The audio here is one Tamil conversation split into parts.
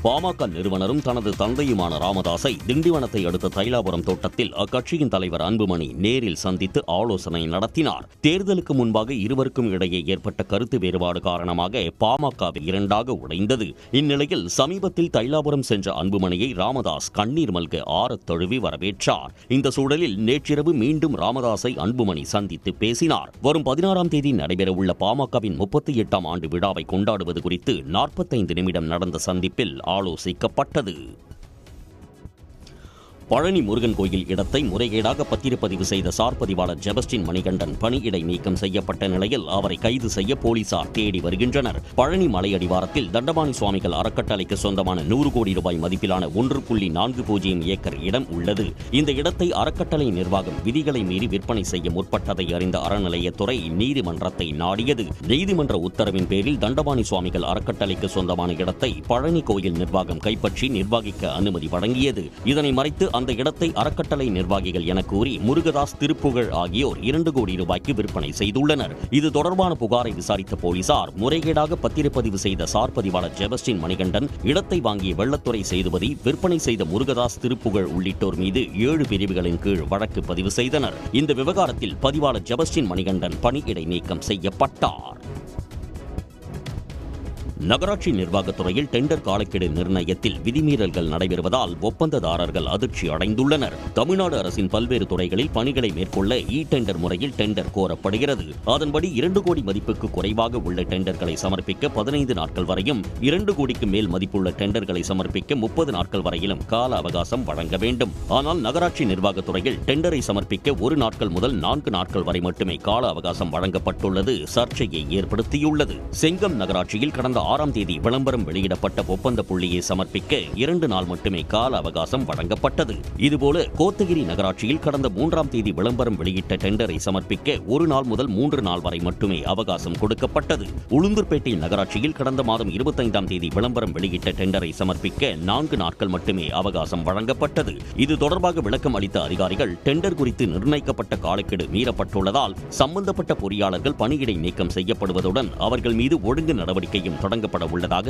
பாமக நிறுவனரும் தனது தந்தையுமான ராமதாஸை திண்டிவனத்தை அடுத்த தைலாபுரம் தோட்டத்தில் அக்கட்சியின் தலைவர் அன்புமணி நேரில் சந்தித்து ஆலோசனை நடத்தினார். தேர்தலுக்கு முன்பாக இருவருக்கும் இடையே ஏற்பட்ட கருத்து வேறுபாடு காரணமாக பாமக இரண்டாக உடைந்தது. இந்நிலையில் சமீபத்தில் தைலாபுரம் சென்ற அன்புமணியை ராமதாஸ் கண்ணீர் மல்க ஆறத் தழுவி வரவேற்றார். இந்த சூழலில் நேற்றிரவு மீண்டும் ராமதாஸை அன்புமணி சந்தித்து பேசினார். வரும் 16ஆம் தேதி நடைபெறவுள்ள பாமகவின் 38ஆம் ஆண்டு விழாவை கொண்டாடுவது குறித்து 45 நிமிடம் நடந்த சந்திப்பில் ஆலோசிக்கப்பட்டது. பழனி முருகன் கோயில் இடத்தை முறைகேடாக பத்திரப்பதிவு செய்த சார் பதிவாளர் ஜெபஸ்டின் மணிகண்டன் பணியிடை நீக்கம் செய்யப்பட்ட நிலையில் அவரை கைது செய்ய போலீசார் தேடி வருகின்றனர். பழனி மலையடிவாரத்தில் தண்டபாணி சுவாமிகள் அறக்கட்டளைக்கு சொந்தமான 100 கோடி ரூபாய் மதிப்பிலான 1.40 ஏக்கர் இடம் உள்ளது. இந்த இடத்தை அறக்கட்டளை நிர்வாகம் விதிகளை மீறி விற்பனை செய்ய முற்பட்டதை அறிந்த அறநிலையத்துறை நீதிமன்றத்தை நாடியது. நீதிமன்ற உத்தரவின் பேரில் தண்டபாணி சுவாமிகள் அறக்கட்டளைக்கு சொந்தமான இடத்தை பழனி கோயில் நிர்வாகம் கைப்பற்றி நிர்வாகிக்க அனுமதி வழங்கியது. இதனை மறைத்து அந்த இடத்தை அறக்கட்டளை நிர்வாகிகள் என கூறி முருகதாஸ், திருப்புகழ் ஆகியோர் 2 கோடி ரூபாய்க்கு விற்பனை செய்துள்ளனர். இது தொடர்பான புகாரை விசாரித்த போலீசார் முறைகேடாக பத்திரப்பதிவு செய்த சார் பதிவாளர் ஜெபஸ்டின் மணிகண்டன், இடத்தை வாங்கிய வெள்ளத்துறை சேதுபதி, விற்பனை செய்த முருகதாஸ், திருப்புகழ் உள்ளிட்டோர் மீது 7 பிரிவுகளின் கீழ் வழக்கு பதிவு செய்தனர். இந்த விவகாரத்தில் பதிவாளர் ஜெபஸ்டின் மணிகண்டன் பணியிடை நீக்கம் செய்யப்பட்டார். நகராட்சி நிர்வாகத்துறையில் டெண்டர் காலக்கெடு நிர்ணயத்தில் விதிமீறல்கள் நடைபெறுவதால் ஒப்பந்ததாரர்கள் அதிர்ச்சி அடைந்துள்ளனர். தமிழ்நாடு அரசின் பல்வேறு துறைகளில் பணிகளை மேற்கொள்ள டெண்டர் முறையில் டெண்டர் கோரப்படுகிறது. அதன்படி 2 கோடி மதிப்புக்கு குறைவாக உள்ள டெண்டர்களை சமர்ப்பிக்க 15 நாட்கள் வரையும், 2 கோடிக்கு மேல் மதிப்புள்ள டெண்டர்களை சமர்ப்பிக்க 30 நாட்கள் வரையிலும் கால அவகாசம் வழங்க வேண்டும். ஆனால் நகராட்சி நிர்வாகத்துறையில் டெண்டரை சமர்ப்பிக்க 1 நாட்கள் முதல் 4 நாட்கள் வரை மட்டுமே கால அவகாசம் வழங்கப்பட்டுள்ளது சர்ச்சையை ஏற்படுத்தியுள்ளது. செங்கம் நகராட்சியில் கடந்த 6ஆம் தேதி விளம்பரம் வெளியிடப்பட்ட ஒப்பந்த புள்ளியை சமர்ப்பிக்க 2 நாள் மட்டுமே கால அவகாசம் வழங்கப்பட்டது. இதுபோல கோத்தகிரி நகராட்சியில் கடந்த 3ஆம் தேதி விளம்பரம் வெளியிட்ட டெண்டரை சமர்ப்பிக்க 1 நாள் முதல் 3 நாள் வரை மட்டுமே அவகாசம் கொடுக்கப்பட்டது. உளுந்தூர்பேட்டை நகராட்சியில் கடந்த மாதம் 25ஆம் தேதி விளம்பரம் வெளியிட்ட டெண்டரை சமர்ப்பிக்க 4 நாட்கள் மட்டுமே அவகாசம் வழங்கப்பட்டது. இது தொடர்பாக விளக்கம் அளித்த அதிகாரிகள், டெண்டர் குறித்து நிர்ணயிக்கப்பட்ட காலக்கெடு மீறப்பட்டுள்ளதால் சம்பந்தப்பட்ட பொறியாளர்கள் பணியிடை நீக்கம் செய்யப்படுவதுடன் அவர்கள் மீது ஒழுங்கு நடவடிக்கையும் தொடங்கப்பட உள்ளதாக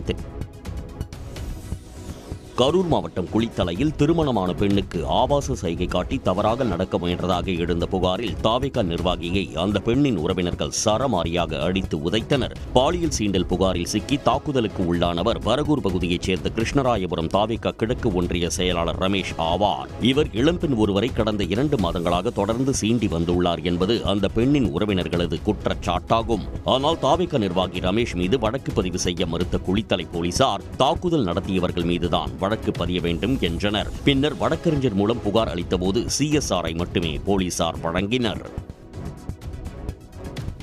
கரூர் மாவட்டம் குளித்தலையில் திருமணமான பெண்ணுக்கு ஆபாச சைகை காட்டி தவறாக நடக்க முயன்றதாக எழுந்த புகாரில் தாவேகா நிர்வாகியை அந்த பெண்ணின் உறவினர்கள் சரமாரியாக அடித்து உதைத்தனர். பாலியல் சீண்டல் புகாரில் சிக்கி தாக்குதலுக்கு உள்ளானவர் வரகூர் பகுதியைச் சேர்ந்த கிருஷ்ணராயபுரம் தாவேகா கிழக்கு ஒன்றிய செயலாளர் ரமேஷ் ஆவார். இவர் இளம்பெண் ஒருவரை கடந்த 2 மாதங்களாக தொடர்ந்து சீண்டி வந்துள்ளார் என்பது அந்த பெண்ணின் உறவினர்களது குற்றச்சாட்டாகும். ஆனால் தாவேகா நிர்வாகி ரமேஷ் மீது வழக்கு பதிவு செய்ய மறுத்த குளித்தலை போலீசார் தாக்குதல் நடத்தியவர்கள் மீதுதான் வழக்கு பதிய வேண்டும் என்றனர். பின்னர் வழக்கறிஞர் மூலம் புகார் அளித்தபோது CSRஐ மட்டுமே போலீசார் வழங்கினர்.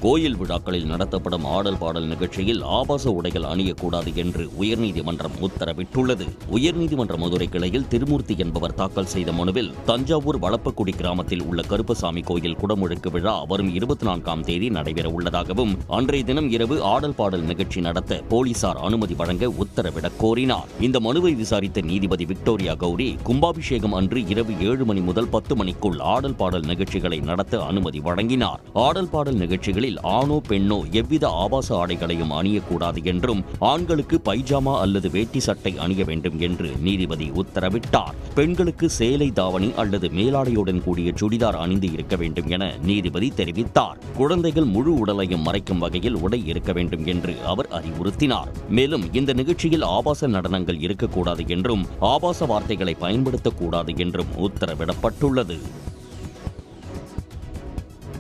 கோயில் விழாக்களில் நடத்தப்படும் ஆடல் பாடல் நிகழ்ச்சியில் ஆபாச உடைகள் அணியக்கூடாது என்று உயர்நீதிமன்றம் உத்தரவிட்டுள்ளது. உயர்நீதிமன்ற மதுரை கிளையில் திருமூர்த்தி என்பவர் தாக்கல் செய்த மனுவில் தஞ்சாவூர் வளப்பக்குடி கிராமத்தில் உள்ள கருப்பசாமி கோயில் குடமுழுக்கு விழா வரும் 24ஆம் தேதி நடைபெற உள்ளதாகவும், அன்றைய தினம் இரவு ஆடல் பாடல் நிகழ்ச்சி நடத்த போலீசார் அனுமதி வழங்க உத்தரவிடக் கோரினார். இந்த மனுவை விசாரித்த நீதிபதி விக்டோரியா கௌரி, கும்பாபிஷேகம் அன்று இரவு 7 மணி முதல் 10 மணிக்குள் ஆடல் பாடல் நிகழ்ச்சிகளை நடத்த அனுமதி வழங்கினார். ஆடல் பாடல் நிகழ்ச்சிகளில் ஆணோ பெண்ணோ எவ்வித ஆபாச ஆடைகளையும் அணியக்கூடாது என்றும், ஆண்களுக்கு பைஜாமா அல்லது வேட்டி சட்டை அணிய வேண்டும் என்று நீதிபதி உத்தரவிட்டார். பெண்களுக்கு சேலை தாவணி அல்லது மேலாடையுடன் கூடிய சுடிதார் அணிந்து இருக்க வேண்டும் என நீதிபதி தெரிவித்தார். குழந்தைகள் முழு உடலையும் மறைக்கும் வகையில் உடை இருக்க வேண்டும் என்று அவர் அறிவுறுத்தினார். மேலும் இந்த நிகழ்ச்சியில் ஆபாச நடனங்கள் இருக்கக்கூடாது என்றும், ஆபாச வார்த்தைகளை பயன்படுத்தக்கூடாது என்றும் உத்தரவிடப்பட்டுள்ளது.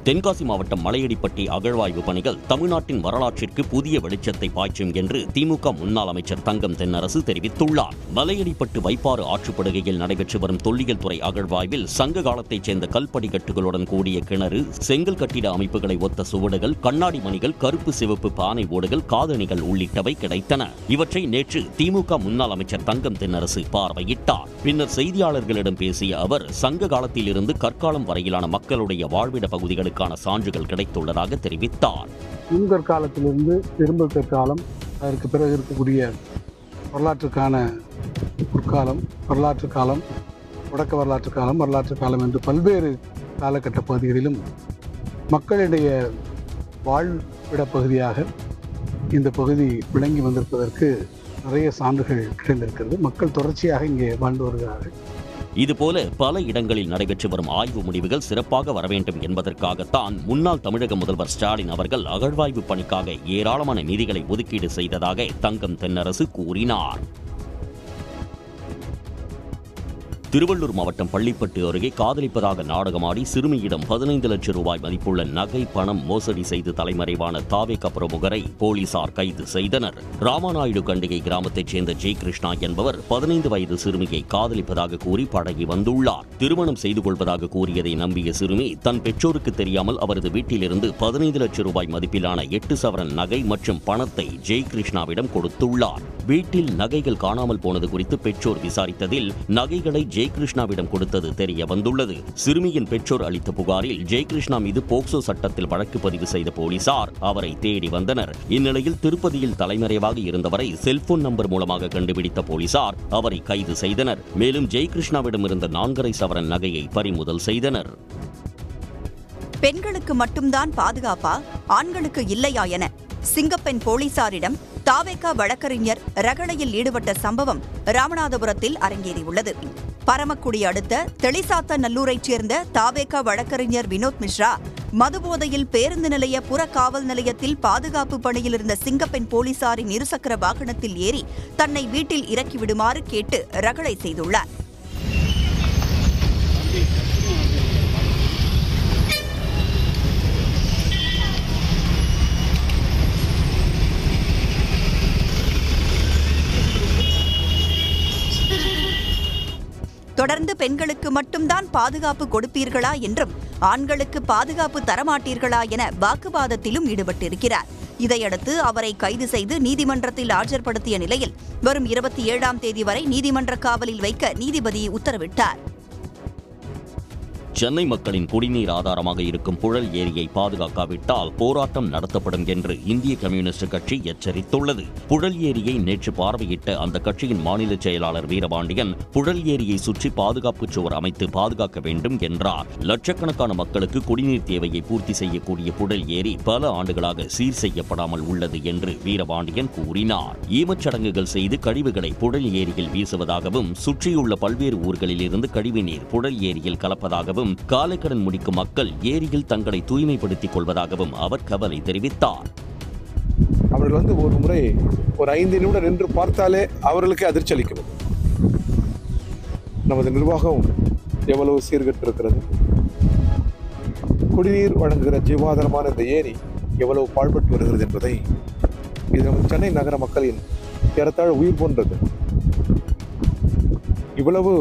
தென்காசி மாவட்டம் மலையடிப்பட்டி அகழ்வாய்வு பணிகள் தமிழ்நாட்டின் வரலாற்றிற்கு புதிய வெளிச்சத்தை பாய்ச்சும் என்று திமுக முன்னாள் அமைச்சர் தங்கம் தென்னரசு தெரிவித்துள்ளார். மலையடிப்பட்டு வைப்பாறு ஆற்றுப்படுகையில் நடைபெற்று வரும் தொல்லியல் துறை அகழ்வாய்வில் சங்க காலத்தைச் சேர்ந்த கல்படிக்கட்டுகளுடன் கூடிய கிணறு, செங்கல் கட்டிட அமைப்புகளை ஒத்த சுவடுகள், கண்ணாடி மணிகள், கருப்பு சிவப்பு பானை ஓடுகள், காதணிகள் உள்ளிட்டவை கிடைத்தன. இவற்றை நேற்று திமுக முன்னாள் அமைச்சர் தங்கம் தென்னரசு பார்வையிட்டார். பின்னர் செய்தியாளர்களிடம் பேசிய அவர், சங்க காலத்திலிருந்து கற்காலம் வரையிலான மக்களுடைய வாழ்விட பகுதிகளுக்கு சான்றுகள் கிடைத்துள்ளதாக தெரிவித்தார். முன்கற்காலத்திலிருந்து திரும்ப கற்காலம், அதற்கு பிறகு இருக்கக்கூடிய வரலாற்றுக்கான முற்காலம், வரலாற்று காலம், தொடக்க வரலாற்று காலம், வரலாற்று காலம் என்று பல்வேறு காலகட்ட பகுதிகளிலும் மக்களிடைய வாழ்விட பகுதியாக இந்த பகுதி விளங்கி வந்திருப்பதற்கு நிறைய சான்றுகள் கிடைத்திருக்கிறது. மக்கள் தொடர்ச்சியாக இங்கே வாழ்ந்து வருகிறார்கள். இதுபோல பல இடங்களில் நடைபெற்று வரும் ஆய்வு முடிவுகள் சிறப்பாக வர வேண்டும் என்பதற்காகத்தான் முன்னாள் தமிழக முதல்வர் ஸ்டாலின் அவர்கள் அகழ்வாய்வு பணிக்காக ஏராளமான நிதிகளை ஒதுக்கீடு செய்ததாக தங்கம் தென்னரசு கூறினார். திருவள்ளூர் மாவட்டம் பள்ளிப்பட்டு அருகே காதலிப்பதாக நாடகமாடி சிறுமியிடம் 15 லட்சம் ரூபாய் மதிப்புள்ள நகை பணம் மோசடி செய்து தலைமறைவான தாவேகா பிரமுகரை போலீசார் கைது செய்தனர். ராமநாயுடு கண்டிகை கிராமத்தைச் சேர்ந்த ஜெயகிருஷ்ணா என்பவர் 15 வயது சிறுமியை காதலிப்பதாக கூறி பழகி வந்துள்ளார். திருமணம் செய்து கொள்வதாக கூறியதை நம்பிய சிறுமி தன் பெற்றோருக்கு தெரியாமல் அவரது வீட்டிலிருந்து 15 லட்சம் ரூபாய் மதிப்பிலான 8 சவரன் நகை மற்றும் பணத்தை ஜெயகிருஷ்ணாவிடம் கொடுத்துள்ளார். வீட்டில் நகைகள் காணாமல் போனது குறித்து பெற்றோர் விசாரித்ததில் நகைகளை ஜெயகிருஷ்ணாவிடம் கொடுத்தது தெரிய வந்துள்ளது. சிறுமியின் பெற்றோர் அளித்த புகாரில் ஜெயகிருஷ்ணா மீது போக்சோ சட்டத்தில் வழக்கு பதிவு செய்த போலீசார் அவரை தேடி வந்தனர். இந்நிலையில் திருப்பதியில் தலைமறைவாக இருந்தவரை செல்போன் நம்பர் மூலமாக கண்டுபிடித்த போலீசார் அவரை கைது செய்தனர். மேலும் ஜெயகிருஷ்ணாவிடம் இருந்த 4.5 சவரன் நகையை பறிமுதல் செய்தனர். பெண்களுக்கு மட்டும்தான் பாதுகாப்பா, ஆண்களுக்கு இல்லையா என சிங்கப்பெண் போலீசாரிடம் தாவேகா வழக்கறிஞர் ரகளையில் ஈடுபட்ட சம்பவம் ராமநாதபுரத்தில் அரங்கேறியுள்ளது. பரமக்குடி அடுத்த தெளிசாத்தநல்லூரைச் சேர்ந்த தாவேகா வழக்கறிஞர் வினோத் மிஸ்ரா மதுபோதையில் பேருந்து நிலைய புற காவல் நிலையத்தில் பாதுகாப்பு பணியில் இருந்த சிங்கப்பெண் போலீசாரின் இருசக்கர வாகனத்தில் ஏறி தன்னை வீட்டில் இறக்கிவிடுமாறு கேட்டு ரகளை செய்துள்ளார். தொடர்ந்து பெண்களுக்கு மட்டும்தான் பாதுகாப்பு கொடுப்பீர்களா என்றும் ஆண்களுக்கு பாதுகாப்பு தரமாட்டீர்களா என வாக்குவாதத்திலும் ஈடுபட்டிருக்கிறார். இதையடுத்து அவரை கைது செய்து நீதிமன்றத்தில் ஆஜர்படுத்திய நிலையில் வரும் 27ஆம் தேதி வரை நீதிமன்ற காவலில் வைக்க நீதிபதி உத்தரவிட்டார். சென்னை மக்களின் குடிநீர் ஆதாரமாக இருக்கும் புழல் ஏரியை பாதுகாக்காவிட்டால் போராட்டம் நடத்தப்படும் என்று இந்திய கம்யூனிஸ்ட் கட்சி எச்சரித்துள்ளது. புழல் ஏரியை நேற்று பார்வையிட்ட அந்த கட்சியின் மாநில செயலாளர் வீரபாண்டியன் புழல் ஏரியை சுற்றி பாதுகாப்பு சுவர் அமைத்து பாதுகாக்க வேண்டும் என்றார். லட்சக்கணக்கான மக்களுக்கு குடிநீர் தேவையை பூர்த்தி செய்யக்கூடிய புழல் ஏரி பல ஆண்டுகளாக சீர் செய்யப்படாமல் உள்ளது என்று வீரபாண்டியன் கூறினார். ஈமச்சடங்குகள் செய்து கழிவுகளை புழல் ஏரியில் வீசுவதாகவும் சுற்றியுள்ள பல்வேறு ஊர்களில் இருந்து கழிவுநீர் புழல் ஏரியில் கலப்பதாகவும் காலைக்கடன் முடிக்கும் மக்கள் ஏரியில் தங்களை தூய்மைப்படுத்திக் கொள்வதாகவும் அவர் கவலை தெரிவித்தார். அவர்கள் ஒரு முறை ஒரு 5 நிமிடம் நின்று பார்த்தாலே அவர்களுக்கு அதிர்ச்சி அளிக்கும். நமது நிர்வாகம் எவ்வளவு சீர்கெட்டு இருக்கிறது, குடிநீர் வழங்குகிற ஜீவாதாரமான இந்த ஏரி எவ்வளவு பாழ்பட்டு வருகிறது என்பதை இது நமது சென்னை நகர மக்களின் ஏறத்தாழ உயிர் போன்றது. இவ்வளவு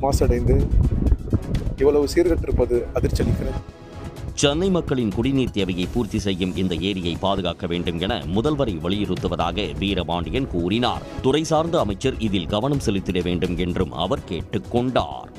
மாசடைந்து இவ்வளவு சீர்கட்டிருப்பது அதிர்ச்சி அளிக்கிறது. சென்னை மக்களின் குடிநீர் தேவையை பூர்த்தி செய்யும் இந்த ஏரியை பாதுகாக்க வேண்டும் என முதல்வரை வலியுறுத்துவதாக வீரபாண்டியன் கூறினார். துறை சார்ந்த அமைச்சர் இதில் கவனம் செலுத்திட வேண்டும் என்றும் அவர் கேட்டுக் கொண்டார்.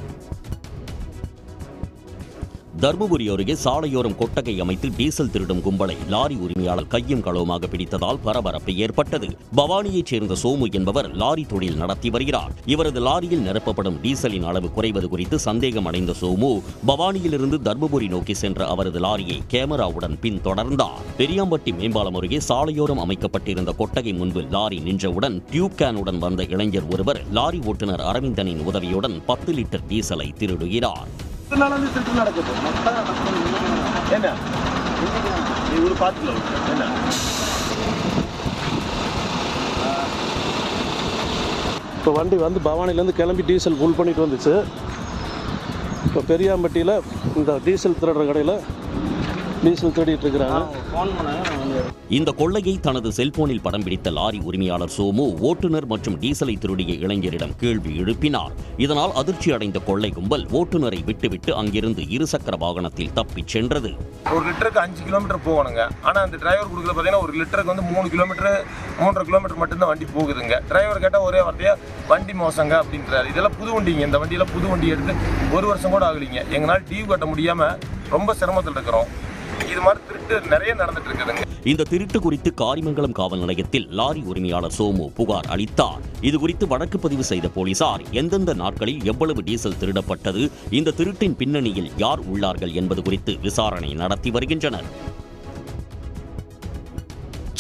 தர்மபுரி அருகே சாலையோரம் கொட்டகை அமைத்து டீசல் திருடும் கும்பலை லாரி உரிமையாளர் கையும் களவுமாக பிடித்ததால் பரபரப்பு ஏற்பட்டது. பவானியைச் சேர்ந்த சோமு என்பவர் லாரி தொழில் நடத்தி வருகிறார். இவரது லாரியில் நிரப்பப்படும் டீசலின் அளவு குறைவது குறித்து சந்தேகம் அடைந்த சோமு பவானியிலிருந்து தர்மபுரி நோக்கி சென்ற அவரது லாரியை கேமராவுடன் பின்தொடர்ந்தார். பெரியாம்பட்டி மேம்பாலம் அருகே சாலையோரம் அமைக்கப்பட்டிருந்த கொட்டகை முன்பு லாரி நின்றவுடன் டியூப் கேனுடன் வந்த இளைஞர் ஒருவர் லாரி ஓட்டுநர் அரவிந்தனின் உதவியுடன் 10 லிட்டர் டீசலை திருடுகிறார். இப்போ வண்டி பவானிலேருந்து கிளம்பி டீசல் ஃபுல் பண்ணிட்டு வந்துச்சு. இப்போ பெரியாம்பட்டியில் இந்த டீசல் திருடுற கடையில் டீசல் தேடிட்டு இருக்கிறாங்க. இந்த கொள்ளையை தனது செல்போனில் படம் பிடித்த லாரி உரிமையாளர் சோமு ஓட்டுநர் மற்றும் டீசலை திருடிய இளைஞரிடம் கேள்வி எழுப்பினார். இதனால் அதிர்ச்சி அடைந்த கொள்ளை கும்பல் ஓட்டுநரை விட்டுவிட்டு அங்கிருந்து இருசக்கர வாகனத்தில் தப்பிச் சென்றது. 1 லிட்டருக்கு 5 கிலோமீட்டர் போகணுங்க. ஆனால் அந்த டிரைவர் கொடுக்கல பார்த்தீங்கன்னா 1 லிட்டருக்கு 3 கிலோமீட்டர் 3.5 கிலோமீட்டர் மட்டும்தான் வண்டி போகுதுங்க. டிரைவர் கேட்டால் ஒரே வார்த்தையா வண்டி மோசங்க அப்படின்றாரு. இதெல்லாம் புது வண்டிங்க. இந்த வண்டியில் புது வண்டி எடுத்து 1 வருஷம் கூட ஆகலிங்க. எங்களால் டியூ கட்ட முடியாமல் ரொம்ப சிரமத்தில் இருக்கிறோம். இது மாதிரி திருட்டு நிறைய நடந்துட்டு இருக்குதுங்க. இந்த திருட்டு குறித்து காரிமங்கலம் காவல் நிலையத்தில் லாரி உரிமையாளர் சோமு புகார் அளித்தார். இதுகுறித்து வழக்கு பதிவு செய்த போலீசார் எந்தெந்த நாட்களில் எவ்வளவு டீசல் திருடப்பட்டது, இந்த திருட்டின் பின்னணியில் யார் உள்ளார்கள் என்பது குறித்து விசாரணை நடத்தி வருகின்றனர்.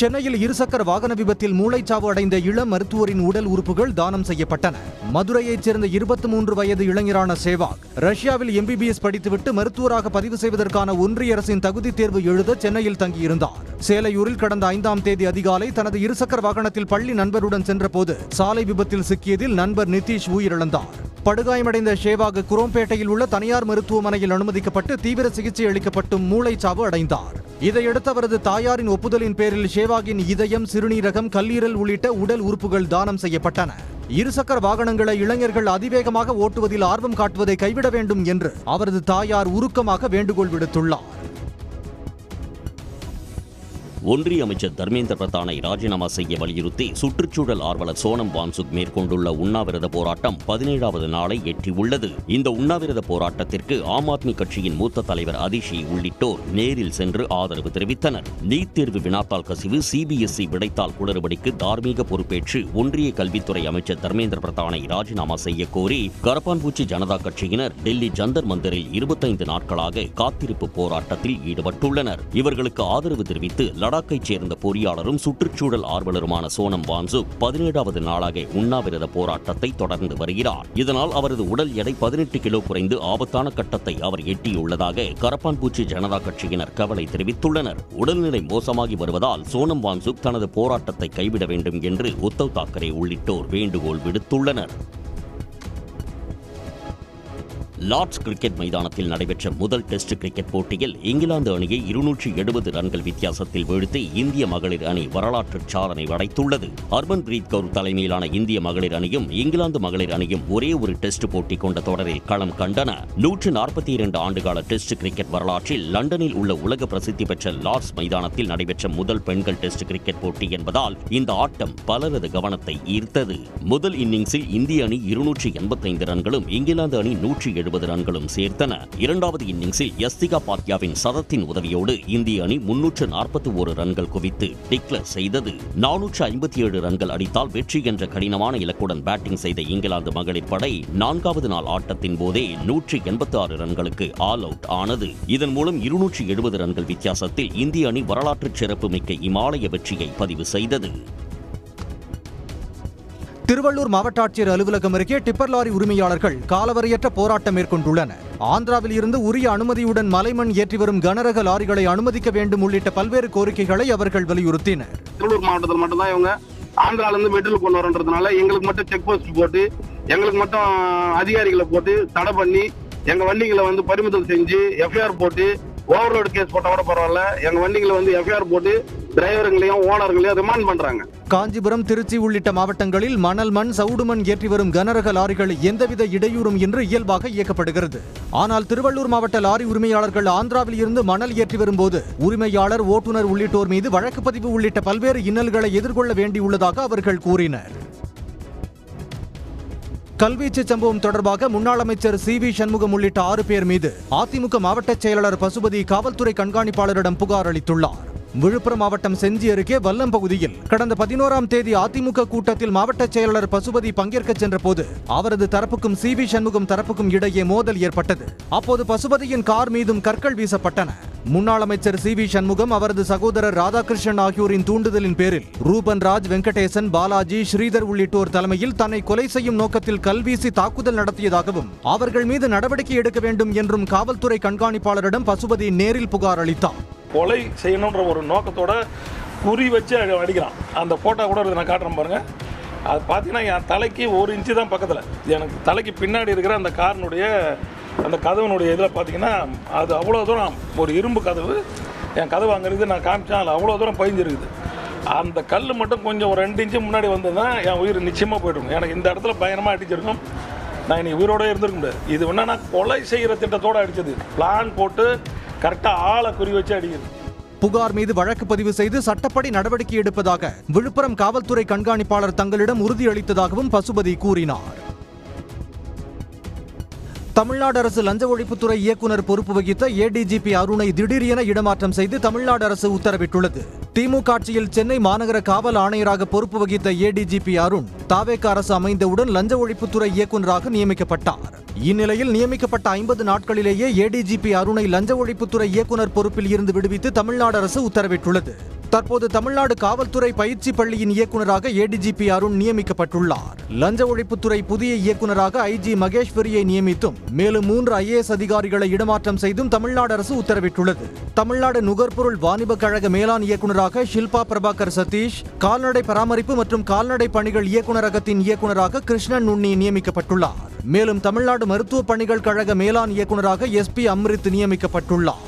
சென்னையில் இருசக்கர வாகன விபத்தில் மூளைச்சாவு அடைந்த இளம் மருத்துவரின் உடல் உறுப்புகள் தானம் செய்யப்பட்டன. மதுரையைச் சேர்ந்த 23 வயது இளைஞரான சேவாக் ரஷ்யாவில் MBBS படித்துவிட்டு மருத்துவராக பதிவு செய்வதற்கான ஒன்றிய அரசின் தகுதி தேர்வு எழுத சென்னையில் தங்கியிருந்தார். சேலையூரில் கடந்த 5ஆம் தேதி அதிகாலை தனது இருசக்கர வாகனத்தில் பள்ளி நண்பருடன் சென்றபோது சாலை விபத்தில் சிக்கியதில் நண்பர் நிதிஷ் உயிரிழந்தார். படுகாயமடைந்த ஷேவாக் குரோம்பேட்டையில் உள்ள தனியார் மருத்துவமனையில் அனுமதிக்கப்பட்டு தீவிர சிகிச்சை அளிக்கப்பட்டும் மூளைச்சாவு அடைந்தார். இதையடுத்து அவரது தாயாரின் ஒப்புதலின் பேரில் ஷேவாகின் இதயம், சிறுநீரகம், கல்லீரல் உள்ளிட்ட உடல் உறுப்புகள் தானம் செய்யப்பட்டன. இருசக்கர வாகனங்களை இளைஞர்கள் அதிவேகமாக ஓட்டுவதில் ஆர்வம் காட்டுவதை கைவிட வேண்டும் என்று அவரது தாயார் உருக்கமாக வேண்டுகோள் விடுத்துள்ளார். ஒன்றிய அமைச்சர் தர்மேந்திர பிரதானை ராஜினாமா செய்ய வலியுறுத்தி சுற்றுச்சூழல் ஆர்வலர் சோனம் வான்சுக் மேற்கொண்டுள்ள உண்ணாவிரத போராட்டம் 17வது நாளை எட்டியுள்ளது. இந்த உண்ணாவிரத போராட்டத்திற்கு ஆம் ஆத்மி கட்சியின் மூத்த தலைவர் அதிஷி உள்ளிட்டோர் நேரில் சென்று ஆதரவு தெரிவித்தனர். நீட் தேர்வு வினாத்தாள் கசிவு, CBSE விடைத்தாள் குளறுபடிக்கு தார்மீக பொறுப்பேற்று ஒன்றிய கல்வித்துறை அமைச்சர் தர்மேந்திர பிரதானை ராஜினாமா செய்ய கோரி கரப்பான்பூச்சி ஜனதா கட்சியினர் டெல்லி ஜந்தர் மந்திரில் 25 நாட்களாக காத்திருப்பு போராட்டத்தில் ஈடுபட்டுள்ளனர். இவர்களுக்கு ஆதரவு தெரிவித்து லடாக்கைச் சேர்ந்த பொறியாளரும் சுற்றுச்சூழல் ஆர்வலருமான சோனம் வான்சுக் 17வது நாளாக உண்ணாவிரத போராட்டத்தை தொடர்ந்து வருகிறார். இதனால் அவரது உடல் எடை 18 கிலோ குறைந்து ஆபத்தான கட்டத்தை அவர் எட்டியுள்ளதாக கரப்பான்பூச்சி ஜனதா கட்சியினர் கவலை தெரிவித்துள்ளனர். உடல்நிலை மோசமாகி வருவதால் சோனம் வான்சுக் தனது போராட்டத்தை கைவிட வேண்டும் என்று உத்தவ் தாக்கரே உள்ளிட்டோர் வேண்டுகோள் விடுத்துள்ளனர். லார்ட்ஸ் கிரிக்கெட் மைதானத்தில் நடைபெற்ற முதல் டெஸ்ட் கிரிக்கெட் போட்டியில் இங்கிலாந்து அணியை 270 ரன்கள் வித்தியாசத்தில் வீழ்த்தி இந்திய மகளிர் அணி வரலாற்று சாதனை படைத்துள்ளது. ஹர்மன்பிரீத் கவுர் தலைமையிலான இந்திய மகளிர் அணியும் இங்கிலாந்து மகளிர் அணியும் ஒரே ஒரு டெஸ்ட் போட்டி கொண்ட தொடரில் களம் கண்டன. 142 ஆண்டுகால டெஸ்ட் கிரிக்கெட் வரலாற்றில் லண்டனில் உள்ள உலக பிரசித்தி பெற்ற லார்ட்ஸ் மைதானத்தில் நடைபெற்ற முதல் பெண்கள் டெஸ்ட் கிரிக்கெட் போட்டி என்பதால் இந்த ஆட்டம் பலரது கவனத்தை ஈர்த்தது. முதல் இன்னிங்ஸில் இந்திய அணி 285 ரன்களும் இங்கிலாந்து அணி 170 ரன்களும் சேர்த்தன. இரண்டாவது இன்னிங்ஸில் யஸ்திகா பாத்யாவின் சதத்தின் உதவியோடு இந்திய அணி 341 ரன்கள் குவித்து டிக்ளேர் செய்தது. 457 ரன்கள் அடித்தால் வெற்றி என்ற கடினமான இலக்குடன் பேட்டிங் செய்த இங்கிலாந்து மகளிர் படை 4வது நாள் ஆட்டத்தின் போதே 186 ரன்களுக்கு ஆல் அவுட் ஆனது. இதன் மூலம் 270 ரன்கள் வித்தியாசத்தில் இந்திய அணி வரலாற்று சிறப்புமிக்க இமாலய வெற்றியை பதிவு செய்தது. திருவள்ளூர் மாவட்ட ஆட்சியர் அலுவலகம் அருகே டிப்பர் லாரி உரிமையாளர்கள் காலவரையற்ற போராட்டம் மேற்கொண்டுள்ளனர். ஆந்திராவில் இருந்து உரிய அனுமதியுடன் மலைமண் ஏற்றி வரும் கனரக லாரிகளை அனுமதிக்க வேண்டும் உள்ளிட்ட பல்வேறு கோரிக்கைகளை அவர்கள் வலியுறுத்தினர். திருவள்ளூர் மாவட்டத்தில் மட்டும்தான் இவங்க ஆந்திரால இருந்து மெட்டீரியல் கொண்டு வரன்றதுனால எங்களுக்கு மட்டும் செக் போஸ்ட் போட்டு எங்களுக்கு மட்டும் அதிகாரிகளை போட்டு தடை பண்ணி எங்க வண்டிகளை பறிமுதல் செஞ்சு FIR போட்டு ஓவர்லோடு கேஸ் போட்டா கூட பரவாயில்ல, எங்க வண்டிகளை FIR போட்டு டிரைவருங்களையும் ஓனர்களையும் ரிமாண்ட் பண்றாங்க. காஞ்சிபுரம், திருச்சி உள்ளிட்ட மாவட்டங்களில் மணல், மண், சவுடு மண் ஏற்றி வரும் கனரக லாரிகள் எந்தவித இடையூறும் இன்றி இயல்பாக இயக்கப்படுகிறது. ஆனால் திருவள்ளூர் மாவட்ட லாரி உரிமையாளர்கள் ஆந்திராவில் இருந்து மணல் ஏற்றி வரும்போது உரிமையாளர், ஓட்டுநர் உள்ளிட்டோர் மீது வழக்கு பதிவு உள்ளிட்ட பல்வேறு இன்னல்களை எதிர்கொள்ள வேண்டியுள்ளதாக அவர்கள் கூறினர். கல்வீச்சு சம்பவம் தொடர்பாக முன்னாள் அமைச்சர் CV சண்முகம் உள்ளிட்ட 6 பேர் மீது அதிமுக மாவட்ட செயலாளர் பசுபதி காவல்துறை கண்காணிப்பாளரிடம் புகார் அளித்துள்ளார். விழுப்புரம் மாவட்டம் செஞ்சி அருகே வல்லம் பகுதியில் கடந்த 11ஆம் தேதி அதிமுக கூட்டத்தில் மாவட்ட செயலாளர் பசுபதி பங்கேற்க சென்றபோது அவரது தரப்புக்கும் CV சண்முகம் தரப்புக்கும் இடையே மோதல் ஏற்பட்டது. அப்போது பசுபதியின் கார் மீதும் கற்கள் வீசப்பட்டன. முன்னாள் அமைச்சர் CV சண்முகம், அவரது சகோதரர் ராதாகிருஷ்ணன் ஆகியோரின் தூண்டுதலின் பேரில் ரூபன் ராஜ், வெங்கடேசன், பாலாஜி, ஸ்ரீதர் உள்ளிட்டோர் தலைமையில் தன்னை கொலை செய்யும் நோக்கத்தில் கல்வீசி தாக்குதல் நடத்தியதாகவும் அவர்கள் மீது நடவடிக்கை எடுக்க வேண்டும் என்றும் காவல்துறை கண்காணிப்பாளரிடம் பசுபதி நேரில் புகார் அளித்தார். கொலை செய்யணுன்ற ஒரு நோக்கத்தோட குறி வச்சு அடிக்கிறான். அந்த போட்டோ கூட நான் காட்டுறேன் பாருங்க. அது பார்த்தீங்கன்னா என் தலைக்கு 1 இன்ச்சு தான் பக்கத்தில், எனக்கு தலைக்கு பின்னாடி இருக்கிற அந்த காரினுடைய அந்த கதவுனுடைய இதில் பார்த்தீங்கன்னா அது அவ்வளோ தூரம், ஒரு இரும்பு கதவு, என் கதவு அங்கே இருக்குது, நான் காமிச்சேன், அதில் அவ்வளோ தூரம் பதிஞ்சிருக்குது. அந்த கல் மட்டும் கொஞ்சம் ஒரு 2 இன்ச்சு முன்னாடி வந்ததுன்னா என் உயிர் நிச்சயமாக போய்டும். எனக்கு இந்த இடத்துல பயங்கரமாக அடிச்சிருக்கும், நான் இனி உயிரோடு இருந்திருக்க முடியாது. இது என்னன்னா கொலை செய்கிற திட்டத்தோடு அடித்தது, பிளான் போட்டு கரெக்டாக ஆளை குறி வச்சு அடிக்குது. புகார் மீது வழக்கு பதிவு செய்து சட்டப்படி நடவடிக்கை எடுப்பதாக விழுப்புரம் காவல்துறை கண்காணிப்பாளர் தங்களிடம் உறுதியளித்ததாகவும் பசுபதி கூறினார். தமிழ்நாடு அரசு லஞ்ச ஒழிப்புத்துறை இயக்குநர் பொறுப்பு வகித்த ADGP அருணை திடீரென இடமாற்றம் செய்து தமிழ்நாடு அரசு உத்தரவிட்டுள்ளது. திமுக ஆட்சியில் சென்னை மாநகர காவல் ஆணையராக பொறுப்பு வகித்த ADGP அருண் தாவேக அரசு அமைந்தவுடன் லஞ்ச ஒழிப்புத்துறை இயக்குநராக நியமிக்கப்பட்டார். இந்நிலையில் நியமிக்கப்பட்ட 50 நாட்களிலேயே ADGP அருணை லஞ்ச ஒழிப்புத்துறை இயக்குநர் பொறுப்பில் இருந்து விடுவித்து தமிழ்நாடு அரசு உத்தரவிட்டுள்ளது. தற்போது தமிழ்நாடு காவல்துறை பயிற்சி பள்ளியின் இயக்குநராக ஏடிஜிபி அருண் நியமிக்கப்பட்டுள்ளார். லஞ்ச ஒழிப்புத்துறை புதிய இயக்குநராக ஐஜி மகேஸ்வரியை நியமித்தும் மேலும் 3 IAS அதிகாரிகளை இடமாற்றம் செய்தும் தமிழ்நாடு அரசு உத்தரவிட்டுள்ளது. தமிழ்நாடு நுகர்பொருள் வாணிப கழக மேலாண் இயக்குநராக ஷில்பா பிரபாகர் சதீஷ், கால்நடை பராமரிப்பு மற்றும் கால்நடை பணிகள் இயக்குநரகத்தின் இயக்குநராக கிருஷ்ணன் உண்ணி நியமிக்கப்பட்டுள்ளார். மேலும் தமிழ்நாடு மருத்துவ பணிகள் கழக மேலாண் இயக்குநராக SP அம்ரித் நியமிக்கப்பட்டுள்ளார்.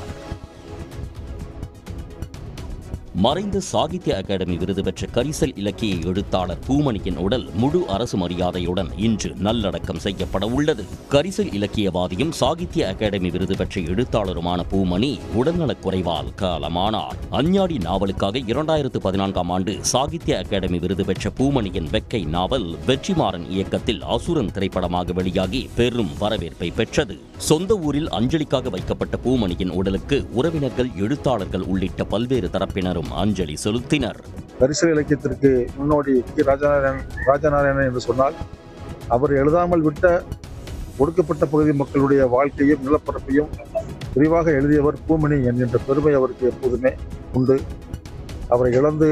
மறைந்த சாகித்ய அகாடமி விருது பெற்ற கரிசல் இலக்கிய எழுத்தாளர் பூமணியின் உடல் முழு அரசு மரியாதையுடன் இன்று நல்லடக்கம் செய்யப்பட உள்ளது. கரிசல் இலக்கியவாதியும் சாகித்ய அகாடமி விருது பெற்ற எழுத்தாளருமான பூமணி உடல்நலக் குறைவால் காலமானார். அஞ்ஞாடி நாவலுக்காக 2014ஆம் ஆண்டு சாகித்ய அகாடமி விருது பெற்ற பூமணியின் வெக்கை நாவல் வெற்றிமாறன் இயக்கத்தில் அசுரன் திரைப்படமாக வெளியாகி பெரும் வரவேற்பை பெற்றது. சொந்த ஊரில் அஞ்சலிக்காக வைக்கப்பட்ட பூமணியின் உடலுக்கு உறவினர்கள், எழுத்தாளர்கள் உள்ளிட்ட பல்வேறு தரப்பினரும் அஞ்சலி செலுத்தினர். கரிசல் இலக்கியத்திற்கு முன்னோடி ராஜநாராயணன் என்று சொன்னால் அவர் எழுதாமல் விட்ட ஒடுக்கப்பட்ட பகுதி மக்களுடைய வாழ்க்கையும் நிலப்பரப்பையும் விரிவாக எழுதியவர் பூமணி என்கின்ற பெருமை அவருக்கு எப்போதுமே உண்டு. அவரை இழந்து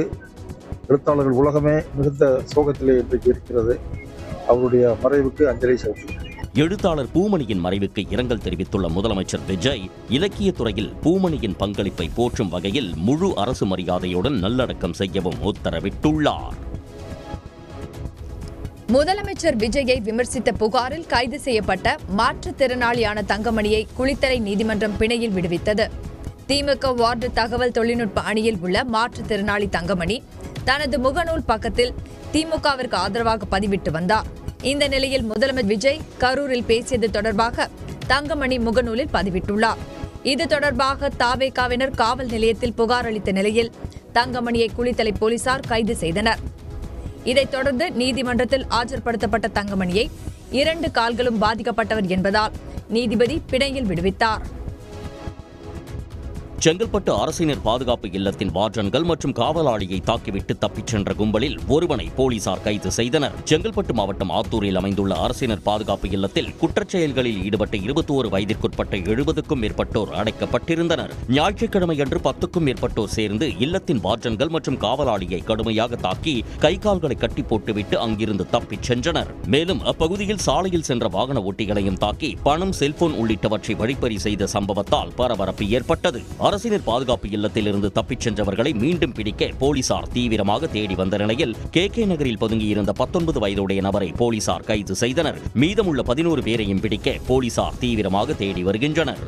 எழுத்தாளர்கள் உலகமே மிகுந்த சோகத்திலே இன்றைக்கு இருக்கிறது. அவருடைய மறைவுக்கு அஞ்சலி செலுத்தினார். எழுத்தாளர் பூமணியின் மறைவுக்கு இரங்கல் தெரிவித்துள்ள முதலமைச்சர் விஜய், இலக்கியத்துறையில் பூமணியின் பங்களிப்பை போற்றும் வகையில் முழு அரசு மரியாதையுடன் நல்லடக்கம் செய்யவும் உத்தரவிட்டுள்ளார். முதலமைச்சர் விஜயை விமர்சித்த புகாரில் கைது செய்யப்பட்ட மாற்றுத்திறனாளியான தங்கமணியை குளித்தலை நீதிமன்றம் பிணையில் விடுவித்தது. திமுக வார்டு தகவல் தொழில்நுட்ப அணியில் உள்ள மாற்றுத்திறனாளி தங்கமணி தனது முகநூல் பக்கத்தில் திமுகவிற்கு ஆதரவாக பதிவிட்டு வந்தார். இந்த நிலையில் முதலமைச்சர் விஜய் கரூரில் பேசியது தொடர்பாக தங்கமணி முகநூலில் பதிவிட்டுள்ளார். இது தொடர்பாக தாவேகாவினர் காவல் நிலையத்தில் புகார் அளித்த நிலையில் தங்கமணியை குளித்தலை போலீசார் கைது செய்தனர். இதைத் தொடர்ந்து நீதிமன்றத்தில் ஆஜர்படுத்தப்பட்ட தங்கமணியை 2 கால்களும் பாதிக்கப்பட்டவர் என்பதால் நீதிபதி பிணையில் விடுவித்தார். செங்கல்பட்டு அரசினர் பாதுகாப்பு இல்லத்தின் வார்டன்கள் மற்றும் காவலாளியை தாக்கிவிட்டு தப்பிச் சென்ற கும்பலில் ஒருவனை போலீசார் கைது செய்தனர். செங்கல்பட்டு மாவட்டம் ஆத்தூரில் அமைந்துள்ள அரசினர் பாதுகாப்பு இல்லத்தில் குற்றச்செயல்களில் ஈடுபட்ட 21 வயதிற்குட்பட்ட 70க்கும் மேற்பட்டோர் அடைக்கப்பட்டிருந்தனர். ஞாயிற்றுக்கிழமையன்று 10க்கும் மேற்பட்டோர் சேர்ந்து இல்லத்தின் வார்டன்கள் மற்றும் காவலாளியை கடுமையாக தாக்கி கை கால்களை கட்டி போட்டுவிட்டு அங்கிருந்து தப்பிச் சென்றனர். மேலும் அப்பகுதியில் சாலையில் சென்ற வாகன ஓட்டிகளையும் தாக்கி பணம், செல்போன் உள்ளிட்டவற்றை வழிப்பறி செய்த சம்பவத்தால் பரபரப்பு ஏற்பட்டது. அரசினர் பாதுகாப்பு இல்லத்திலிருந்து தப்பிச் சென்றவர்களை மீண்டும் பிடிக்க போலீசார் தீவிரமாக தேடி வந்த நிலையில் KK நகரில் பதுங்கியிருந்த 19 வயதுடைய நபரை போலீசார் கைது செய்தனர். மீதமுள்ள 11 பேரையும் பிடிக்க போலீசார் தீவிரமாக தேடி வருகின்றனர்.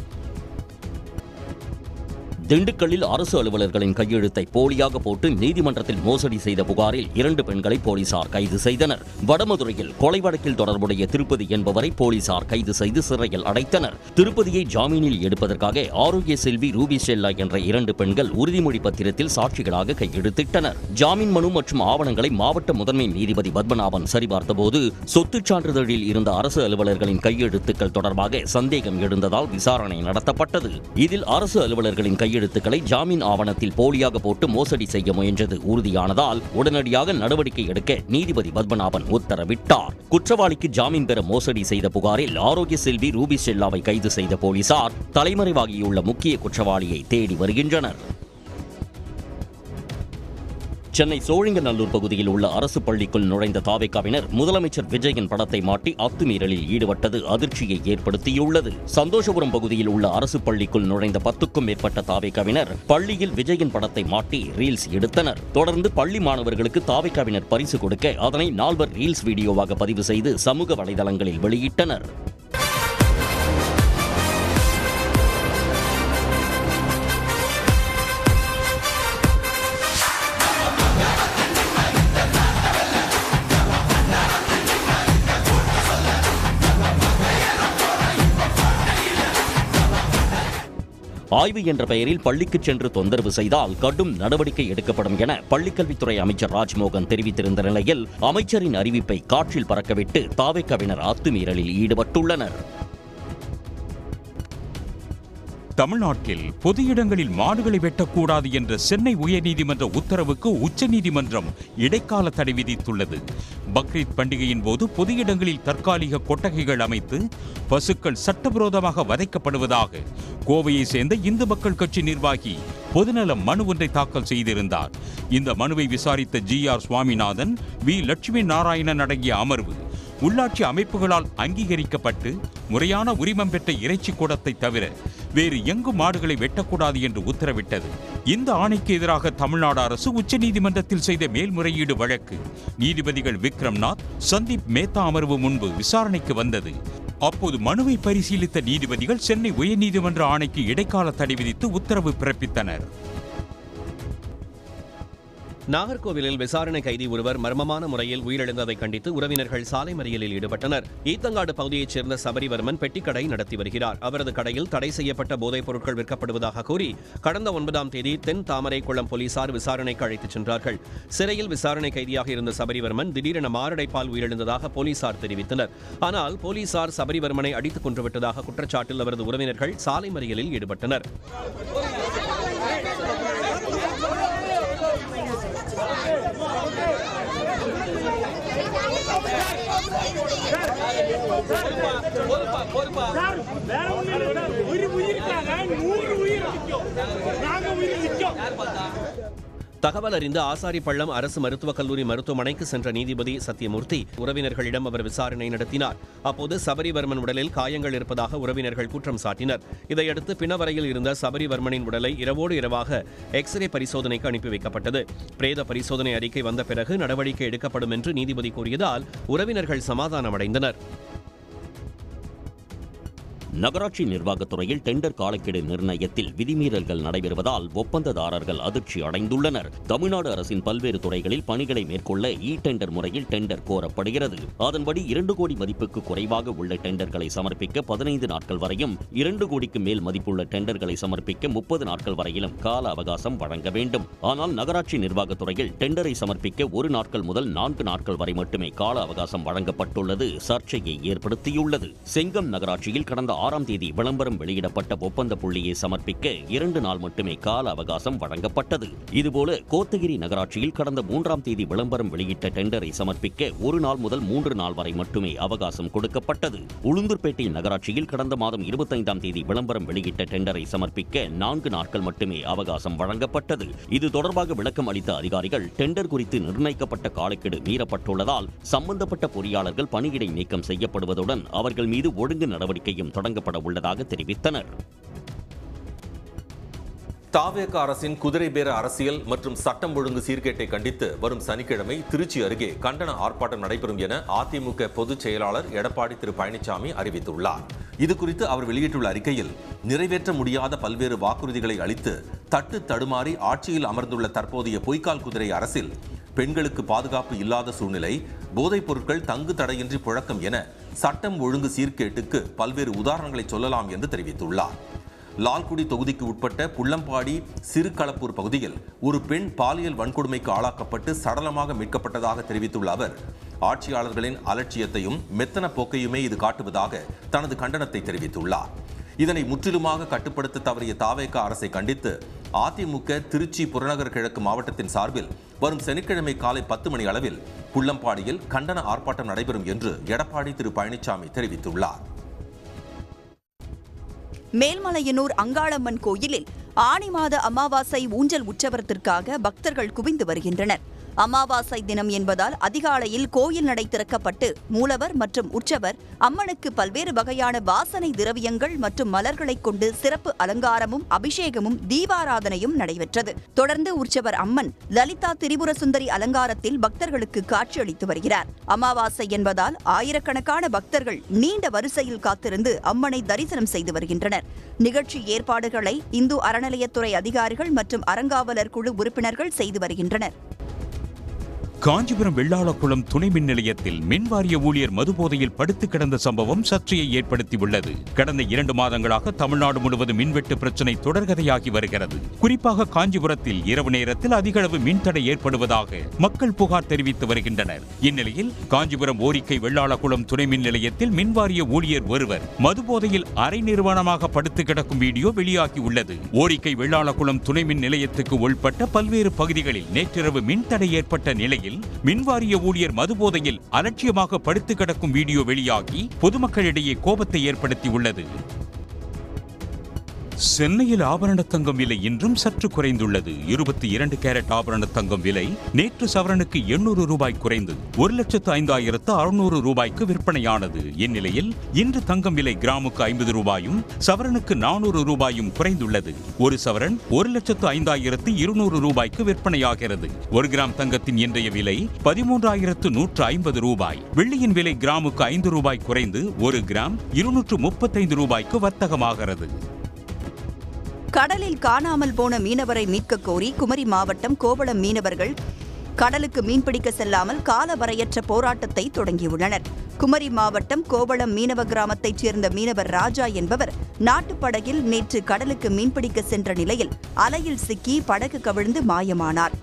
திண்டுக்கல்லில் அரசு அலுவலர்களின் கையெழுத்தை போலியாக போட்டு நீதிமன்றத்தில் மோசடி செய்த புகாரில் 2 பெண்களை போலீசார் கைது செய்தனர். வடமதுரையில் கொலை வழக்கில் தொடர்புடைய திருப்பதி என்பவரை போலீசார் கைது செய்து சிறையில் அடைத்தனர். திருப்பதியை ஜாமீனில் எடுப்பதற்காக ஆரோக்கிய செல்வி, ரூபி ஷெல்லா என்ற 2 பெண்கள் உறுதிமொழி பத்திரத்தில் சாட்சிகளாக கையெழுத்திட்டனர். ஜாமீன் மனு மற்றும் ஆவணங்களை மாவட்ட முதன்மை நீதிபதி பத்மநாபன் சரிபார்த்தபோது சொத்துச் சான்றிதழில் இருந்த அரசு அலுவலர்களின் கையெழுத்துக்கள் தொடர்பாக சந்தேகம் எழுந்ததால் விசாரணை நடத்தப்பட்டது. இதில் அரசு அலுவலர்களின் கையெழுத்துக்களை ஜாமீன் ஆவணத்தில் போலியாக போட்டு மோசடி செய்ய முயன்றது உறுதியானதால் உடனடியாக நடவடிக்கை எடுக்க நீதிபதி பத்மநாபன் உத்தரவிட்டார். குற்றவாளிக்கு ஜாமீன் பெற மோசடி செய்த புகாரில் ஆரோக்கிய செல்வி, ரூபி ஷெல்லாவை கைது செய்த போலீசார் தலைமறைவாகியுள்ள முக்கிய குற்றவாளியை தேடி வருகின்றனர். சென்னை சோழிங்கநல்லூர் பகுதியில் உள்ள அரசு பள்ளிக்குள் நுழைந்த தாவேகாவினர் முதலமைச்சர் விஜயின் படத்தை மாட்டி அத்துமீறலில் ஈடுபட்டது அதிர்ச்சியை ஏற்படுத்தியுள்ளது. சந்தோஷபுரம் பகுதியில் உள்ள அரசு பள்ளிக்குள் நுழைந்த 10க்கும் மேற்பட்ட தாவேகாவினர் பள்ளியில் விஜயின் படத்தை மாட்டி ரீல்ஸ் எடுத்தனர். தொடர்ந்து பள்ளி மாணவர்களுக்கு தாவேகாவினர் பரிசு கொடுக்க அதனை 4 ரீல்ஸ் வீடியோவாக பதிவு செய்து சமூக வலைதளங்களில் வெளியிட்டனர். ஆய்வு என்ற பெயரில் பள்ளிக்கு சென்று தொந்தரவு செய்தால் கடும் நடவடிக்கை எடுக்கப்படும் என பள்ளிக்கல்வித்துறை அமைச்சர் ராஜ்மோகன் தெரிவித்திருந்த நிலையில் அமைச்சரின் அறிவிப்பை காற்றில் பறக்கவிட்டு தாவேகாவினர் அத்துமீறலில் ஈடுபட்டுள்ளனர். தமிழ்நாட்டில் பொது இடங்களில் மாடுகளை வெட்டக்கூடாது என்ற சென்னை உயர்நீதிமன்ற உத்தரவுக்கு உச்சநீதிமன்றம் இடைக்கால தடை விதித்துள்ளது. பக்ரீத் பண்டிகையின் போது பொது இடங்களில் தற்காலிக கொட்டகைகள் அமைத்து பசுக்கள் சட்டவிரோதமாக வதைக்கப்படுவதாக கோவையை சேர்ந்த இந்து மக்கள் கட்சி நிர்வாகி பொதுநல மனு ஒன்றை தாக்கல் செய்திருந்தார். இந்த மனுவை விசாரித்த GR சுவாமிநாதன், V லட்சுமி நாராயணன் அடங்கிய அமர்வு உள்ளாட்சி அமைப்புகளால் அங்கீகரிக்கப்பட்டு முறையான உரிமம் பெற்ற இறைச்சி கூடத்தை தவிர வேறு எங்கும் மாடுகளை வெட்டக்கூடாது என்று உத்தரவிட்டது. இந்த ஆணைக்கு எதிராக தமிழ்நாடு அரசு உச்சநீதிமன்றத்தில் செய்த மேல்முறையீடு வழக்கு நீதிபதிகள் விக்ரம்நாத், சந்தீப் மேத்தா அமர்வு முன்பு விசாரணைக்கு வந்தது. அப்போது மனுவை பரிசீலித்த நீதிபதிகள் சென்னை உயர்நீதிமன்ற ஆணைக்கு இடைக்கால தடை விதித்து உத்தரவு பிறப்பித்தனர். நாகர்கோவிலில் விசாரணை கைதி ஒருவர் மர்மமான முறையில் உயிரிழந்ததை கண்டித்து உறவினர்கள் சாலை மறியலில் ஈடுபட்டனர். ஈத்தங்காடு பகுதியைச் சேர்ந்த சபரிவர்மன் பெட்டிக்கடை நடத்தி வருகிறார். அவரது கடையில் தடை செய்யப்பட்ட போதைப் பொருட்கள் விற்கப்படுவதாக கூறி கடந்த 9ஆம் தேதி தென் தாமரைக்குளம் போலீசார் விசாரணைக்கு அழைத்துச் சென்றார்கள். சிறையில் விசாரணை கைதியாக இருந்த சபரிவர்மன் திடீரென மாரடைப்பால் உயிரிழந்ததாக போலீசார் தெரிவித்தனர். ஆனால் போலீசார் சபரிவர்மனை அடித்துக் கொன்றுவிட்டதாக குற்றச்சாட்டில் அவரது உறவினர்கள் சாலை மறியலில் ஈடுபட்டனர். தகவல் அறிந்த ஆசாரிப்பள்ளம் அரசு மருத்துவக் கல்லூரி மருத்துவமனைக்கு சென்ற நீதிபதி சத்தியமூர்த்தி உறவினர்களிடம் அவர் விசாரணை நடத்தினார். அப்போது சபரிவர்மன் உடலில் காயங்கள் இருப்பதாக உறவினர்கள் குற்றம் சாட்டினர். இதையடுத்து பிணவரையில் இருந்த சபரிவர்மனின் உடலை இரவோடு இரவாக எக்ஸ்ரே பரிசோதனைக்கு அனுப்பி வைக்கப்பட்டது. பிரேத பரிசோதனை அறிக்கை வந்த பிறகு நடவடிக்கை எடுக்கப்படும் என்று நீதிபதி கூறியதால் உறவினர்கள் சமாதானமடைந்தனர். நகராட்சி நிர்வாகத்துறையில் டெண்டர் காலக்கெடு நிர்ணயத்தில் விதிமீறல்கள் நடைபெறுவதால் ஒப்பந்ததாரர்கள் அதிர்ச்சி அடைந்துள்ளனர். தமிழ்நாடு அரசின் பல்வேறு துறைகளில் பணிகளை மேற்கொள்ள டெண்டர் முறையில் டெண்டர் கோரப்படுகிறது. அதன்படி 2 கோடி மதிப்புக்கு குறைவாக உள்ள டெண்டர்களை சமர்ப்பிக்க 15 நாட்கள் வரையும், 2 கோடிக்கு மேல் மதிப்புள்ள டெண்டர்களை சமர்ப்பிக்க 30 நாட்கள் வரையிலும் கால அவகாசம் வழங்க வேண்டும். ஆனால் நகராட்சி நிர்வாகத்துறையில் டெண்டரை சமர்ப்பிக்க 1 நாட்கள் முதல் 4 நாட்கள் வரை மட்டுமே கால அவகாசம் வழங்கப்பட்டுள்ளது சர்ச்சையை ஏற்படுத்தியுள்ளது. செங்கம் நகராட்சியில் கடந்த 6ஆம் தேதி விளம்பரம் வெளியிடப்பட்ட ஒப்பந்த புள்ளியை சமர்ப்பிக்க 2 நாள் மட்டுமே கால அவகாசம் வழங்கப்பட்டது. இதுபோல கோத்தகிரி நகராட்சியில் கடந்த 3ஆம் தேதி விளம்பரம் வெளியிட்ட டெண்டரை சமர்ப்பிக்க 1 நாள் முதல் 3 நாள் வரை மட்டுமே அவகாசம் கொடுக்கப்பட்டது. உளுந்தூர்பேட்டை நகராட்சியில் கடந்த மாதம் 25ஆம் தேதி விளம்பரம் வெளியிட்ட டெண்டரை சமர்ப்பிக்க 4 நாட்கள் மட்டுமே அவகாசம் வழங்கப்பட்டது. இது தொடர்பாக விளக்கம் அளித்த அதிகாரிகள் டெண்டர் குறித்து நிர்ணயிக்கப்பட்ட காலக்கெடு மீறப்பட்டுள்ளதால் சம்பந்தப்பட்ட பொறியாளர்கள் பணியிடை நீக்கம் செய்யப்படுவதுடன் அவர்கள் மீது ஒழுங்கு நடவடிக்கையும் தொடங்கப்பட உள்ளதாக தெரிவித்தனர். தாவேக அரசின் குதிரை பேர அரசியல் மற்றும் சட்டம் ஒழுங்கு சீர்கேட்டை கண்டித்து வரும் சனிக்கிழமை திருச்சி அருகே கண்டன ஆர்ப்பாட்டம் நடைபெறும் என அதிமுக பொதுச் செயலாளர் எடப்பாடி பழனிசாமி அறிவித்துள்ளார். இதுகுறித்து அவர் வெளியிட்டுள்ள அறிக்கையில், நிறைவேற்ற முடியாத பல்வேறு வாக்குறுதிகளை அளித்து தட்டு தடுமாறி ஆட்சியில் அமர்ந்துள்ள தற்போதைய பொய்க்கால் குதிரை அரசில் பெண்களுக்கு பாதுகாப்பு இல்லாத சூழ்நிலை, போதைப் பொருட்கள் தங்கு தடையின்றி புழக்கம் என சட்டம் ஒழுங்கு சீர்கேட்டுக்கு பல்வேறு உதாரணங்களை சொல்லலாம் என்று தெரிவித்துள்ளார். லால்குடி தொகுதிக்கு உட்பட்ட புள்ளம்பாடி சிறுகளப்பூர் பகுதியில் ஒரு பெண் பாலியல் வன்கொடுமைக்கு ஆளாக்கப்பட்டு சடலமாக மீட்கப்பட்டதாக தெரிவித்துள்ள அவர், ஆட்சியாளர்களின் அலட்சியத்தையும் மெத்தன போக்கையுமே இது காட்டுவதாக தனது கண்டனத்தை தெரிவித்துள்ளார். இதனை முற்றிலுமாக கட்டுப்படுத்த தவறிய தாவேக அரசை கண்டித்து அதிமுக திருச்சி புறநகர் கிழக்கு மாவட்டத்தின் சார்பில் வரும் சனிக்கிழமை காலை 10 மணி அளவில் புள்ளம்பாடியில் கண்டன ஆர்ப்பாட்டம் நடைபெறும் என்று எடப்பாடி பழனிசாமி தெரிவித்துள்ளார். மேல்மலையனூர் அங்காளம்மன் கோயிலில் ஆனி மாத அமாவாசை ஊஞ்சல் உற்சவத்திற்காக பக்தர்கள் குவிந்து வருகின்றனர். அமாவாசை தினம் என்பதால் அதிகாலையில் கோயில் நடை திறக்கப்பட்டு மூலவர் மற்றும் உற்சவர் அம்மனுக்கு பல்வேறு வகையான வாசனை திரவியங்கள் மற்றும் மலர்களைக் கொண்டு சிறப்பு அலங்காரமும் அபிஷேகமும் தீபாராதனையும் நடைபெற்றது. தொடர்ந்து உற்சவர் அம்மன் லலிதா திரிபுர சுந்தரி அலங்காரத்தில் பக்தர்களுக்கு காட்சியளித்து வருகிறார். அமாவாசை என்பதால் ஆயிரக்கணக்கான பக்தர்கள் நீண்ட வரிசையில் காத்திருந்து அம்மனை தரிசனம் செய்து வருகின்றனர். நிகழ்ச்சி ஏற்பாடுகளை இந்து அறநிலையத்துறை அதிகாரிகள் மற்றும் அறங்காவலர் குழு உறுப்பினர்கள் செய்து வருகின்றனர். காஞ்சிபுரம் வெள்ளாளக்குளம் துணை மின் நிலையத்தில் மின்வாரிய ஊழியர் மதுபோதையில் படுத்து கிடந்த சம்பவம் சர்ச்சையை ஏற்படுத்தியுள்ளது. கடந்த 2 மாதங்களாக தமிழ்நாடு முழுவதும் மின்வெட்டு பிரச்சினை தொடர்கதையாகி வருகிறது. குறிப்பாக காஞ்சிபுரத்தில் இரவு நேரத்தில் அதிக அளவு மின்தடை ஏற்படுவதாக மக்கள் புகார் தெரிவித்து வருகின்றனர். இந்நிலையில் காஞ்சிபுரம் ஓரிக்கை வெள்ளாளக்குளம் துணை மின் நிலையத்தில் மின்வாரிய ஊழியர் ஒருவர் மதுபோதையில் அரை நிர்வாணமாக படுத்து கிடக்கும் வீடியோ வெளியாகியுள்ளது. ஓரிக்கை வெள்ளாளக்குளம் துணை மின் நிலையத்துக்கு உள்பட்ட பல்வேறு பகுதிகளில் நேற்றிரவு மின்தடை ஏற்பட்ட நிலையில் இந்நிலையில் மின்வாரிய ஊழியர் மதுபோதையில் அலட்சியமாக படுத்து கிடக்கும் வீடியோ வெளியாகி பொதுமக்களிடையே கோபத்தை ஏற்படுத்தியுள்ளது. சென்னையில் ஆபரண தங்கம் விலை இன்றும் சற்று குறைந்துள்ளது. 22 கேரட் ஆபரண தங்கம் விலை நேற்று சவரனுக்கு 800 ரூபாய் குறைந்து 1,05,600 ரூபாய்க்கு விற்பனையானது. இந்நிலையில் இன்று தங்கம் விலை கிராமுக்கு 50 ரூபாயும் சவரனுக்கு 400 ரூபாயும் குறைந்துள்ளது. ஒரு சவரன் 1,05,200 ரூபாய்க்கு விற்பனையாகிறது. 1 கிராம் தங்கத்தின் இன்றைய விலை 13,150 ரூபாய். வெள்ளியின் விலை கிராமுக்கு 5 ரூபாய் குறைந்து 1 கிராம் 235 ரூபாய்க்கு வர்த்தகமாகிறது. கடலில் காணாமல் போன மீனவரை மீட்கக் கோரி குமரி மாவட்டம் கோவளம் மீனவர்கள் கடலுக்கு மீன்பிடிக்க செல்லாமல் காலவரையற்ற போராட்டத்தை தொடங்கியுள்ளனர். குமரி மாவட்டம் கோவளம் மீனவ கிராமத்தைச் சேர்ந்த மீனவர் ராஜா என்பவர் நாட்டுப்படகில் நேற்று கடலுக்கு மீன்பிடிக்க சென்ற நிலையில் அலையில் சிக்கி படகு கவிழ்ந்து மாயமானார்.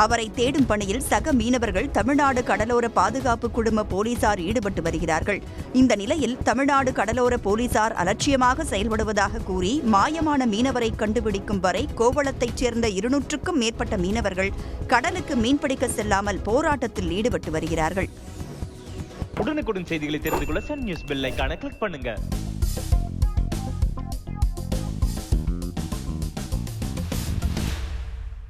அவரை தேடும் பணியில் சக மீனவர்கள் தமிழ்நாடு கடலோர பாதுகாப்பு குழும போலீசார் ஈடுபட்டு வருகிறார்கள். இந்த நிலையில் தமிழ்நாடு கடலோர போலீசார் அலட்சியமாக செயல்படுவதாக கூறி மாயமான மீனவரை கண்டுபிடிக்கும் வரை கோவளத்தைச் சேர்ந்த 200க்கும் மேற்பட்ட மீனவர்கள் கடலுக்கு மீன்பிடிக்க செல்லாமல் போராட்டத்தில் ஈடுபட்டு வருகிறார்கள். உடனுக்குடன் செய்திகளை தெரிந்து கொள்ள சன் நியூஸ் பெல் ஐகானை கிளிக் பண்ணுங்க.